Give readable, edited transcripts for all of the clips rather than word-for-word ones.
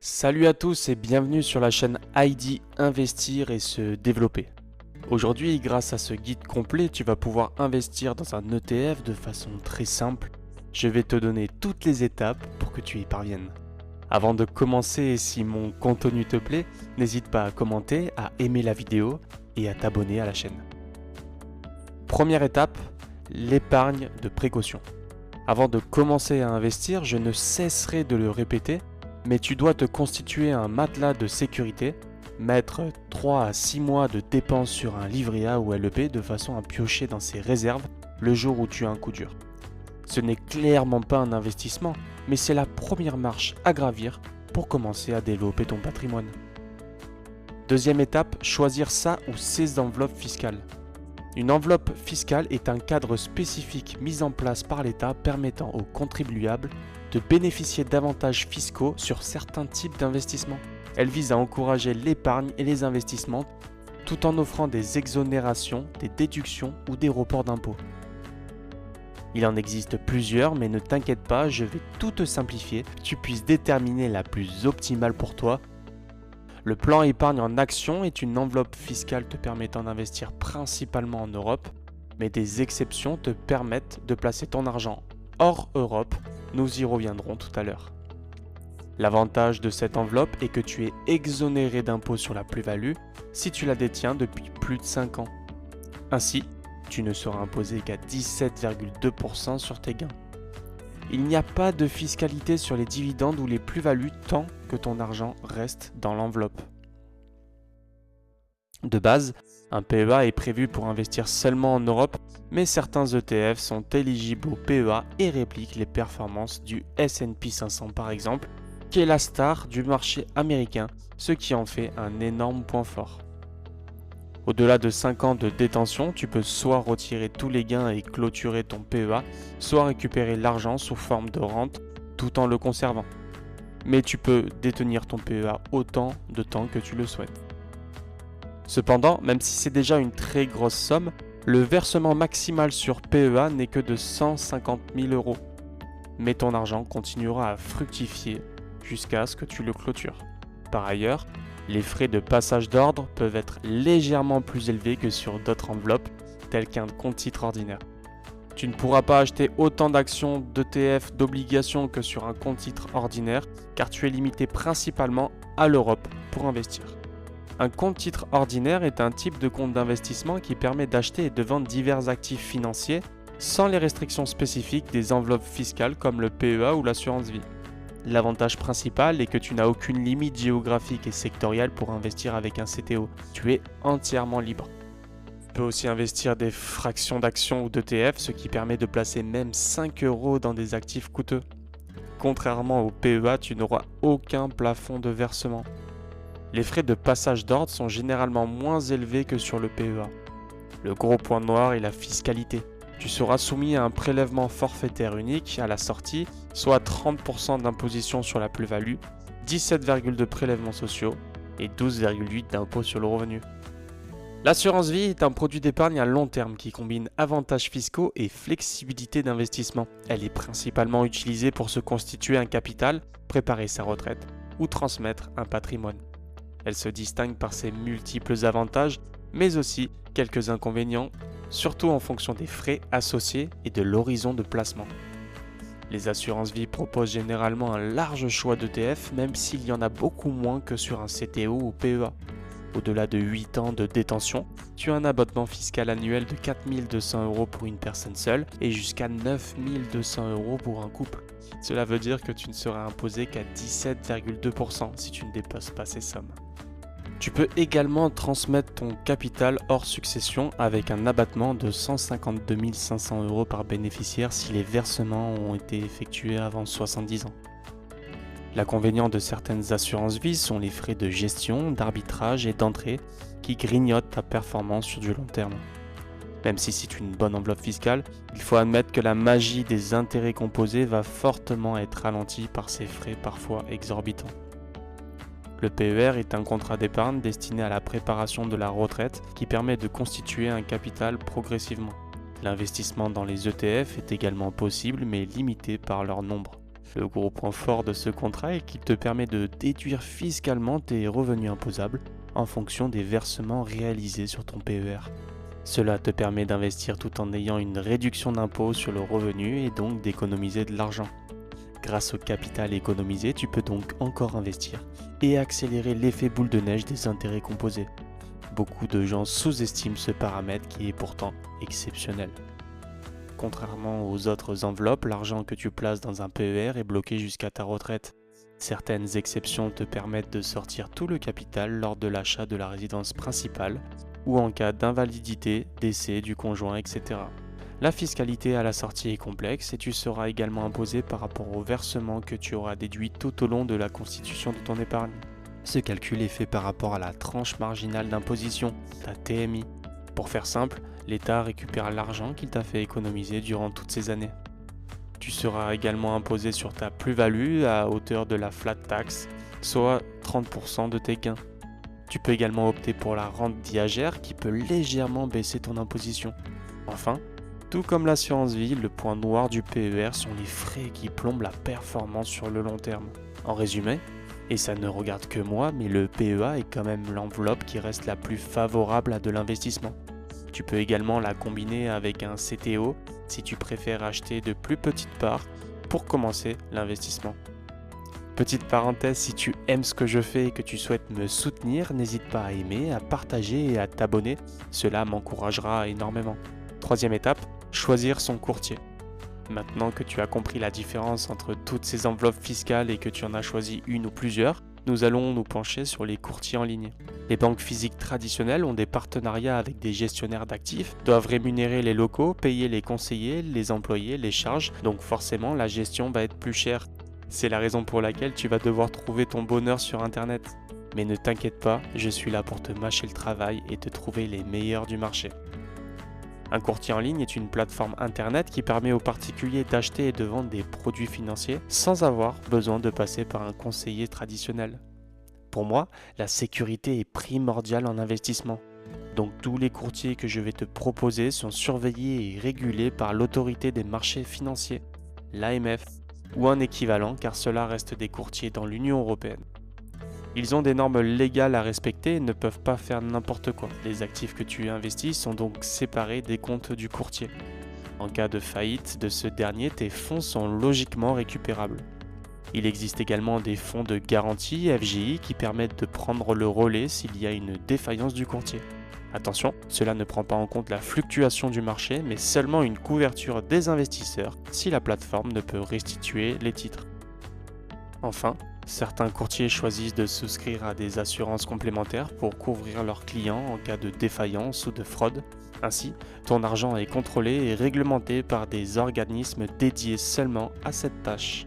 Salut à tous et bienvenue sur la chaîne ID Investir et se développer. Aujourd'hui, grâce à ce guide complet, tu vas pouvoir investir dans un ETF de façon très simple. Je vais te donner toutes les étapes pour que tu y parviennes. Avant de commencer, si mon contenu te plaît, n'hésite pas à commenter, à aimer la vidéo et à t'abonner à la chaîne. Première étape, l'épargne de précaution. Avant de commencer à investir, je ne cesserai de le répéter, mais tu dois te constituer un matelas de sécurité, mettre 3 à 6 mois de dépenses sur un livret A ou LEP de façon à piocher dans ses réserves le jour où tu as un coup dur. Ce n'est clairement pas un investissement, mais c'est la première marche à gravir pour commencer à développer ton patrimoine. Deuxième étape, choisir sa ou ses enveloppes fiscales. Une enveloppe fiscale est un cadre spécifique mis en place par l'État permettant aux contribuables de bénéficier d'avantages fiscaux sur certains types d'investissements. Elle vise à encourager l'épargne et les investissements tout en offrant des exonérations, des déductions ou des reports d'impôts. Il en existe plusieurs, mais ne t'inquiète pas, je vais tout te simplifier, que tu puisses déterminer la plus optimale pour toi. Le plan épargne en action est une enveloppe fiscale te permettant d'investir principalement en Europe, mais des exceptions te permettent de placer ton argent hors Europe. Nous y reviendrons tout à l'heure. L'avantage de cette enveloppe est que tu es exonéré d'impôt sur la plus-value si tu la détiens depuis plus de 5 ans. Ainsi, tu ne seras imposé qu'à 17,2% sur tes gains. Il n'y a pas de fiscalité sur les dividendes ou les plus-values tant que ton argent reste dans l'enveloppe. De base, un PEA est prévu pour investir seulement en Europe, mais certains ETF sont éligibles au PEA et répliquent les performances du S&P 500 par exemple, qui est la star du marché américain, ce qui en fait un énorme point fort. Au-delà de 5 ans de détention, tu peux soit retirer tous les gains et clôturer ton PEA, soit récupérer l'argent sous forme de rente tout en le conservant. Mais tu peux détenir ton PEA autant de temps que tu le souhaites. Cependant, même si c'est déjà une très grosse somme, le versement maximal sur PEA n'est que de 150 000 €. Mais ton argent continuera à fructifier jusqu'à ce que tu le clôtures. Par ailleurs, les frais de passage d'ordre peuvent être légèrement plus élevés que sur d'autres enveloppes, telles qu'un compte titre ordinaire. Tu ne pourras pas acheter autant d'actions, d'ETF, d'obligations que sur un compte titre ordinaire, car tu es limité principalement à l'Europe pour investir. Un compte titre ordinaire est un type de compte d'investissement qui permet d'acheter et de vendre divers actifs financiers sans les restrictions spécifiques des enveloppes fiscales comme le PEA ou l'assurance vie. L'avantage principal est que tu n'as aucune limite géographique et sectorielle pour investir avec un CTO. Tu es entièrement libre. Tu peux aussi investir des fractions d'actions ou d'ETF, ce qui permet de placer même 5 € dans des actifs coûteux. Contrairement au PEA, tu n'auras aucun plafond de versement. Les frais de passage d'ordre sont généralement moins élevés que sur le PEA. Le gros point noir est la fiscalité. Tu seras soumis à un prélèvement forfaitaire unique à la sortie, soit 30% d'imposition sur la plus-value, 17,2 de prélèvements sociaux et 12,8 d'impôt sur le revenu. L'assurance vie est un produit d'épargne à long terme qui combine avantages fiscaux et flexibilité d'investissement. Elle est principalement utilisée pour se constituer un capital, préparer sa retraite ou transmettre un patrimoine. Elle se distingue par ses multiples avantages, mais aussi quelques inconvénients, surtout en fonction des frais associés et de l'horizon de placement. Les assurances vie proposent généralement un large choix d'ETF, même s'il y en a beaucoup moins que sur un CTO ou PEA. Au-delà de 8 ans de détention, tu as un abonnement fiscal annuel de 4 200 € pour une personne seule et jusqu'à 9 200 € pour un couple. Cela veut dire que tu ne seras imposé qu'à 17,2% si tu ne dépasses pas ces sommes. Tu peux également transmettre ton capital hors succession avec un abattement de 152 500 € par bénéficiaire si les versements ont été effectués avant 70 ans. L'inconvénient de certaines assurances vie sont les frais de gestion, d'arbitrage et d'entrée qui grignotent ta performance sur du long terme. Même si c'est une bonne enveloppe fiscale, il faut admettre que la magie des intérêts composés va fortement être ralentie par ces frais parfois exorbitants. Le PER est un contrat d'épargne destiné à la préparation de la retraite qui permet de constituer un capital progressivement. L'investissement dans les ETF est également possible mais limité par leur nombre. Le gros point fort de ce contrat est qu'il te permet de déduire fiscalement tes revenus imposables en fonction des versements réalisés sur ton PER. Cela te permet d'investir tout en ayant une réduction d'impôt sur le revenu et donc d'économiser de l'argent. Grâce au capital économisé, tu peux donc encore investir et accélérer l'effet boule de neige des intérêts composés. Beaucoup de gens sous-estiment ce paramètre qui est pourtant exceptionnel. Contrairement aux autres enveloppes, l'argent que tu places dans un PER est bloqué jusqu'à ta retraite. Certaines exceptions te permettent de sortir tout le capital lors de l'achat de la résidence principale ou en cas d'invalidité, décès du conjoint, etc. La fiscalité à la sortie est complexe et tu seras également imposé par rapport au versement que tu auras déduit tout au long de la constitution de ton épargne. Ce calcul est fait par rapport à la tranche marginale d'imposition, ta TMI. Pour faire simple, l'État récupère l'argent qu'il t'a fait économiser durant toutes ces années. Tu seras également imposé sur ta plus-value à hauteur de la flat tax, soit 30% de tes gains. Tu peux également opter pour la rente viagère qui peut légèrement baisser ton imposition. Enfin, tout comme l'assurance vie, le point noir du PER sont les frais qui plombent la performance sur le long terme. En résumé, et ça ne regarde que moi, mais le PEA est quand même l'enveloppe qui reste la plus favorable à de l'investissement. Tu peux également la combiner avec un CTO si tu préfères acheter de plus petites parts pour commencer l'investissement. Petite parenthèse, si tu aimes ce que je fais et que tu souhaites me soutenir, n'hésite pas à aimer, à partager et à t'abonner, cela m'encouragera énormément. Troisième étape, choisir son courtier. Maintenant que tu as compris la différence entre toutes ces enveloppes fiscales et que tu en as choisi une ou plusieurs, nous allons nous pencher sur les courtiers en ligne. Les banques physiques traditionnelles ont des partenariats avec des gestionnaires d'actifs, doivent rémunérer les locaux, payer les conseillers, les employés, les charges, donc forcément la gestion va être plus chère. C'est la raison pour laquelle tu vas devoir trouver ton bonheur sur Internet. Mais ne t'inquiète pas, je suis là pour te mâcher le travail et te trouver les meilleurs du marché. Un courtier en ligne est une plateforme Internet qui permet aux particuliers d'acheter et de vendre des produits financiers sans avoir besoin de passer par un conseiller traditionnel. Pour moi, la sécurité est primordiale en investissement. Donc tous les courtiers que je vais te proposer sont surveillés et régulés par l'autorité des marchés financiers, l'AMF, ou un équivalent car cela reste des courtiers dans l'Union européenne. Ils ont des normes légales à respecter et ne peuvent pas faire n'importe quoi. Les actifs que tu investis sont donc séparés des comptes du courtier. En cas de faillite de ce dernier, tes fonds sont logiquement récupérables. Il existe également des fonds de garantie FGI qui permettent de prendre le relais s'il y a une défaillance du courtier. Attention, cela ne prend pas en compte la fluctuation du marché, mais seulement une couverture des investisseurs si la plateforme ne peut restituer les titres. Enfin, certains courtiers choisissent de souscrire à des assurances complémentaires pour couvrir leurs clients en cas de défaillance ou de fraude. Ainsi, ton argent est contrôlé et réglementé par des organismes dédiés seulement à cette tâche.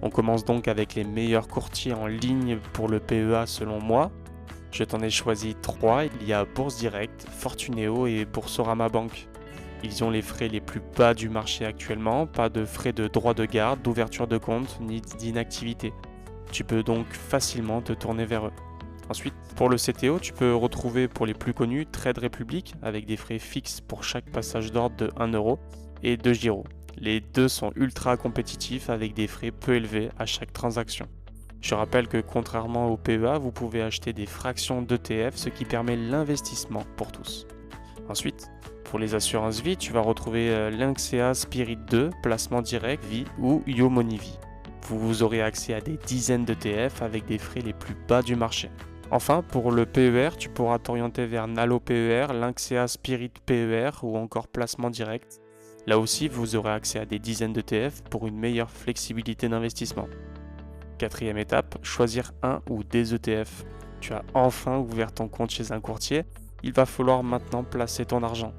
On commence donc avec les meilleurs courtiers en ligne pour le PEA selon moi. Je t'en ai choisi 3, il y a Bourse Direct, Fortuneo et Boursorama Bank. Ils ont les frais les plus bas du marché actuellement, pas de frais de droit de garde, d'ouverture de compte ni d'inactivité. Tu peux donc facilement te tourner vers eux. Ensuite, pour le CTO, tu peux retrouver pour les plus connus Trade Republic avec des frais fixes pour chaque passage d'ordre de 1 euro et 2 giros. Les deux sont ultra compétitifs avec des frais peu élevés à chaque transaction. Je rappelle que contrairement au PEA, vous pouvez acheter des fractions d'ETF, ce qui permet l'investissement pour tous. Ensuite, pour les assurances vie, tu vas retrouver Lynxea Spirit 2, placement direct vie ou Yomoni Vie. Vous aurez accès à des dizaines d'ETF avec des frais les plus bas du marché. Enfin, pour le PER, tu pourras t'orienter vers Nalo PER, Lynxea Spirit PER ou encore placement direct. Là aussi, vous aurez accès à des dizaines d'ETF pour une meilleure flexibilité d'investissement. Quatrième étape, choisir un ou des ETF. Tu as enfin ouvert ton compte chez un courtier, il va falloir maintenant placer ton argent.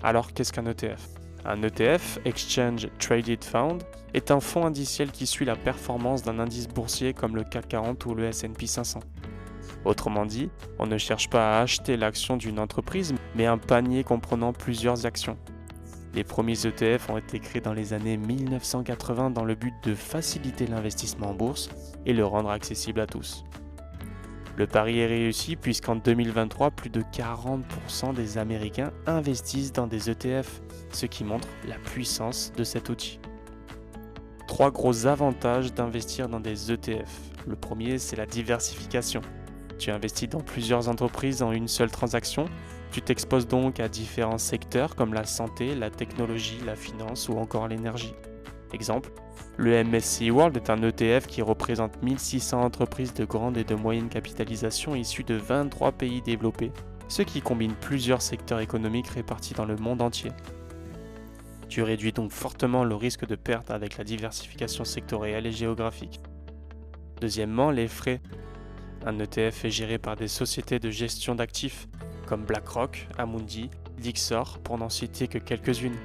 Alors qu'est-ce qu'un ETF ? Un ETF, Exchange Traded Fund, est un fonds indiciel qui suit la performance d'un indice boursier comme le CAC 40 ou le S&P 500. Autrement dit, on ne cherche pas à acheter l'action d'une entreprise, mais un panier comprenant plusieurs actions. Les premiers ETF ont été créés dans les années 1980 dans le but de faciliter l'investissement en bourse et le rendre accessible à tous. Le pari est réussi puisqu'en 2023, plus de 40% des Américains investissent dans des ETF, ce qui montre la puissance de cet outil. 3 gros avantages d'investir dans des ETF. Le premier, c'est la diversification. Tu investis dans plusieurs entreprises en une seule transaction. Tu t'exposes donc à différents secteurs comme la santé, la technologie, la finance ou encore l'énergie. Exemple, le MSCI World est un ETF qui représente 1600 entreprises de grande et de moyenne capitalisation issues de 23 pays développés, ce qui combine plusieurs secteurs économiques répartis dans le monde entier. Tu réduis donc fortement le risque de perte avec la diversification sectorielle et géographique. Deuxièmement, les frais. Un ETF est géré par des sociétés de gestion d'actifs comme BlackRock, Amundi, Lyxor, pour n'en citer que quelques-unes.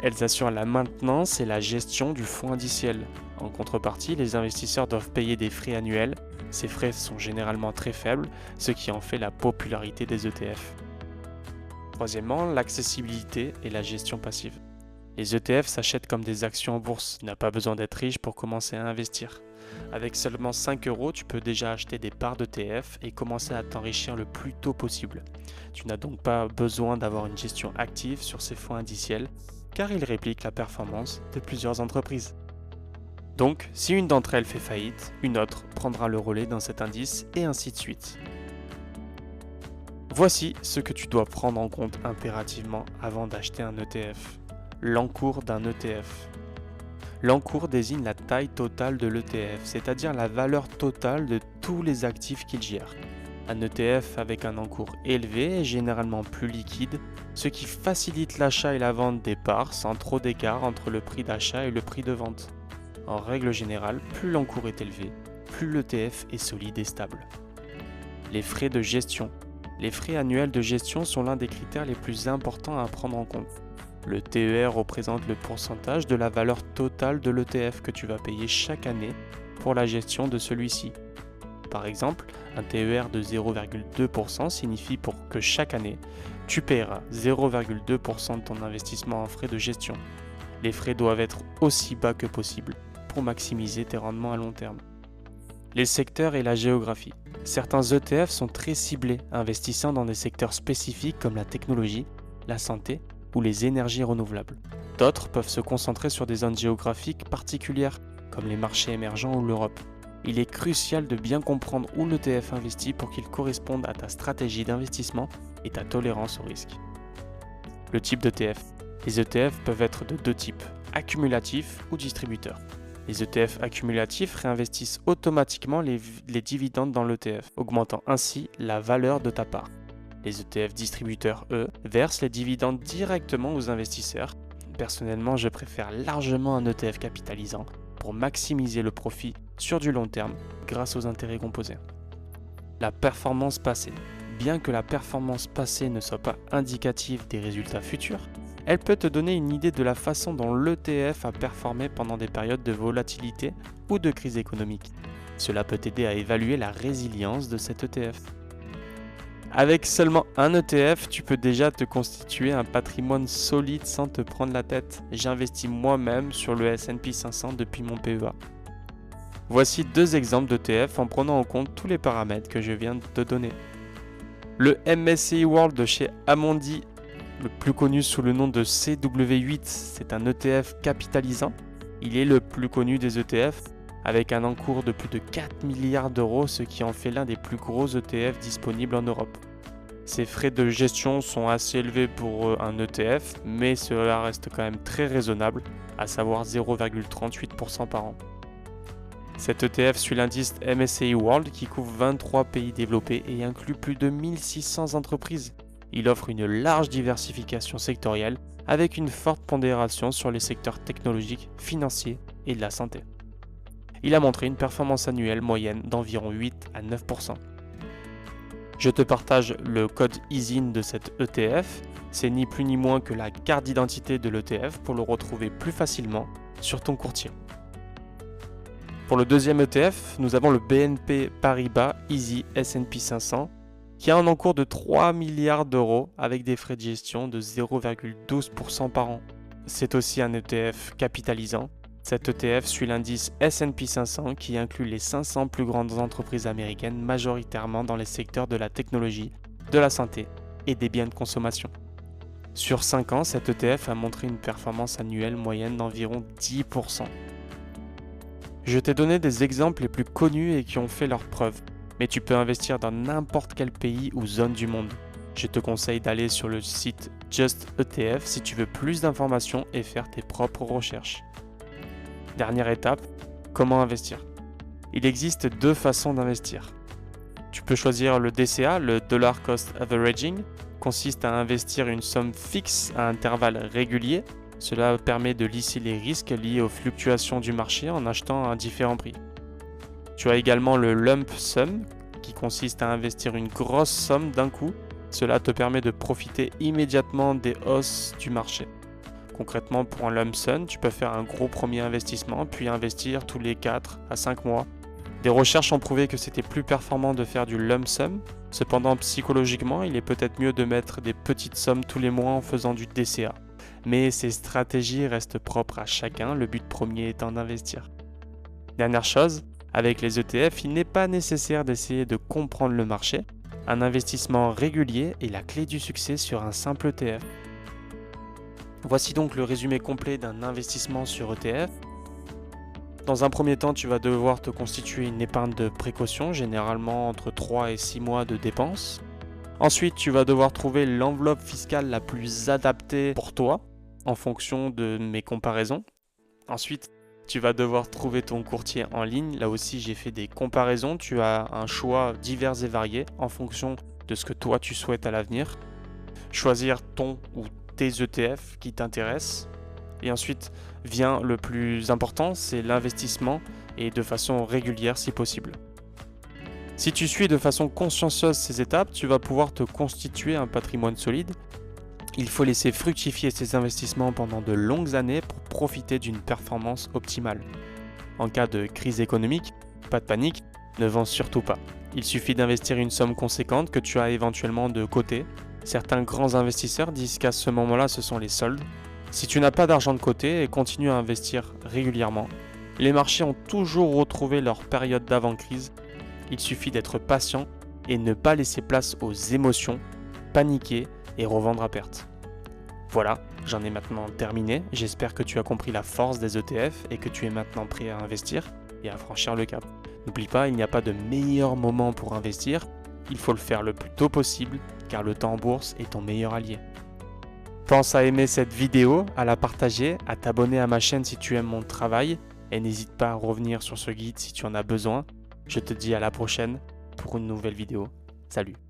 Elles assurent la maintenance et la gestion du fonds indiciel. En contrepartie, les investisseurs doivent payer des frais annuels. Ces frais sont généralement très faibles, ce qui en fait la popularité des ETF. Troisièmement, l'accessibilité et la gestion passive. Les ETF s'achètent comme des actions en bourse. Tu n'as pas besoin d'être riche pour commencer à investir. Avec seulement 5 €, tu peux déjà acheter des parts d'ETF et commencer à t'enrichir le plus tôt possible. Tu n'as donc pas besoin d'avoir une gestion active sur ces fonds indiciels, car ils répliquent la performance de plusieurs entreprises. Donc, si une d'entre elles fait faillite, une autre prendra le relais dans cet indice et ainsi de suite. Voici ce que tu dois prendre en compte impérativement avant d'acheter un ETF. L'encours d'un ETF. L'encours désigne la taille totale de l'ETF, c'est-à-dire la valeur totale de tous les actifs qu'il gère. Un ETF avec un encours élevé est généralement plus liquide, ce qui facilite l'achat et la vente des parts sans trop d'écart entre le prix d'achat et le prix de vente. En règle générale, plus l'encours est élevé, plus l'ETF est solide et stable. Les frais de gestion. Les frais annuels de gestion sont l'un des critères les plus importants à prendre en compte. Le TER représente le pourcentage de la valeur totale de l'ETF que tu vas payer chaque année pour la gestion de celui-ci. Par exemple, un TER de 0,2% signifie que chaque année, tu paieras 0,2% de ton investissement en frais de gestion. Les frais doivent être aussi bas que possible pour maximiser tes rendements à long terme. Les secteurs et la géographie. Certains ETF sont très ciblés, investissant dans des secteurs spécifiques comme la technologie, la santé ou les énergies renouvelables. D'autres peuvent se concentrer sur des zones géographiques particulières, comme les marchés émergents ou l'Europe. Il est crucial de bien comprendre où l'ETF investit pour qu'il corresponde à ta stratégie d'investissement et ta tolérance au risque. Le type d'ETF. Les ETF peuvent être de deux types, accumulatifs ou distributeurs. Les ETF accumulatifs réinvestissent automatiquement les dividendes dans l'ETF, augmentant ainsi la valeur de ta part. Les ETF distributeurs, eux, versent les dividendes directement aux investisseurs. Personnellement, je préfère largement un ETF capitalisant pour maximiser le profit sur du long terme grâce aux intérêts composés. La performance passée. Bien que la performance passée ne soit pas indicative des résultats futurs, elle peut te donner une idée de la façon dont l'ETF a performé pendant des périodes de volatilité ou de crise économique. Cela peut t'aider à évaluer la résilience de cet ETF. Avec seulement un ETF, tu peux déjà te constituer un patrimoine solide sans te prendre la tête. J'investis moi-même sur le S&P 500 depuis mon PEA. Voici deux exemples d'ETF en prenant en compte tous les paramètres que je viens de te donner. Le MSCI World de chez Amundi, le plus connu sous le nom de CW8, c'est un ETF capitalisant. Il est le plus connu des ETF, avec un encours de plus de 4 milliards d'euros, ce qui en fait l'un des plus gros ETF disponibles en Europe. Ces frais de gestion sont assez élevés pour un ETF, mais cela reste quand même très raisonnable, à savoir 0,38% par an. Cet ETF suit l'indice MSCI World qui couvre 23 pays développés et inclut plus de 1600 entreprises. Il offre une large diversification sectorielle avec une forte pondération sur les secteurs technologiques, financiers et de la santé. Il a montré une performance annuelle moyenne d'environ 8 à 9%. Je te partage le code ISIN de cet ETF. C'est ni plus ni moins que la carte d'identité de l'ETF pour le retrouver plus facilement sur ton courtier. Pour le deuxième ETF, nous avons le BNP Paribas Easy S&P 500 qui a un encours de 3 milliards d'euros avec des frais de gestion de 0,12% par an. C'est aussi un ETF capitalisant. Cet ETF suit l'indice S&P 500 qui inclut les 500 plus grandes entreprises américaines majoritairement dans les secteurs de la technologie, de la santé et des biens de consommation. Sur 5 ans, cet ETF a montré une performance annuelle moyenne d'environ 10%. Je t'ai donné des exemples les plus connus et qui ont fait leurs preuves, mais tu peux investir dans n'importe quel pays ou zone du monde. Je te conseille d'aller sur le site Just ETF si tu veux plus d'informations et faire tes propres recherches. Dernière étape, comment investir? Il existe deux façons d'investir. Tu peux choisir le DCA, le Dollar Cost Averaging, consiste à investir une somme fixe à intervalles réguliers. Cela permet de lisser les risques liés aux fluctuations du marché en achetant à différents prix. Tu as également le Lump Sum, qui consiste à investir une grosse somme d'un coup. Cela te permet de profiter immédiatement des hausses du marché. Concrètement, pour un Lump Sum, tu peux faire un gros premier investissement, puis investir tous les 4 à 5 mois. Des recherches ont prouvé que c'était plus performant de faire du Lump Sum. Cependant, psychologiquement, il est peut-être mieux de mettre des petites sommes tous les mois en faisant du DCA. Mais ces stratégies restent propres à chacun, le but premier étant d'investir. Dernière chose, avec les ETF, il n'est pas nécessaire d'essayer de comprendre le marché. Un investissement régulier est la clé du succès sur un simple ETF. Voici donc le résumé complet d'un investissement sur ETF. Dans un premier temps, tu vas devoir te constituer une épargne de précaution, généralement entre 3 et 6 mois de dépenses. Ensuite, tu vas devoir trouver l'enveloppe fiscale la plus adaptée pour toi, en fonction de mes comparaisons. Ensuite, tu vas devoir trouver ton courtier en ligne. Là aussi, j'ai fait des comparaisons. Tu as un choix divers et varié en fonction de ce que toi tu souhaites à l'avenir. Choisir ton ou tes ETF qui t'intéressent. Et ensuite vient le plus important, c'est l'investissement et de façon régulière si possible. Si tu suis de façon consciencieuse ces étapes, tu vas pouvoir te constituer un patrimoine solide. Il faut laisser fructifier ces investissements pendant de longues années pour profiter d'une performance optimale. En cas de crise économique, pas de panique, ne vends surtout pas. Il suffit d'investir une somme conséquente que tu as éventuellement de côté. Certains grands investisseurs disent qu'à ce moment-là, ce sont les soldes. Si tu n'as pas d'argent de côté et continues à investir régulièrement, les marchés ont toujours retrouvé leur période d'avant-crise. Il suffit d'être patient et ne pas laisser place aux émotions, paniquer et revendre à perte. Voilà, j'en ai maintenant terminé. J'espère que tu as compris la force des ETF et que tu es maintenant prêt à investir et à franchir le cap. N'oublie pas, il n'y a pas de meilleur moment pour investir. Il faut le faire le plus tôt possible car le temps en bourse est ton meilleur allié. Pense à aimer cette vidéo, à la partager, à t'abonner à ma chaîne si tu aimes mon travail et n'hésite pas à revenir sur ce guide si tu en as besoin. Je te dis à la prochaine pour une nouvelle vidéo. Salut!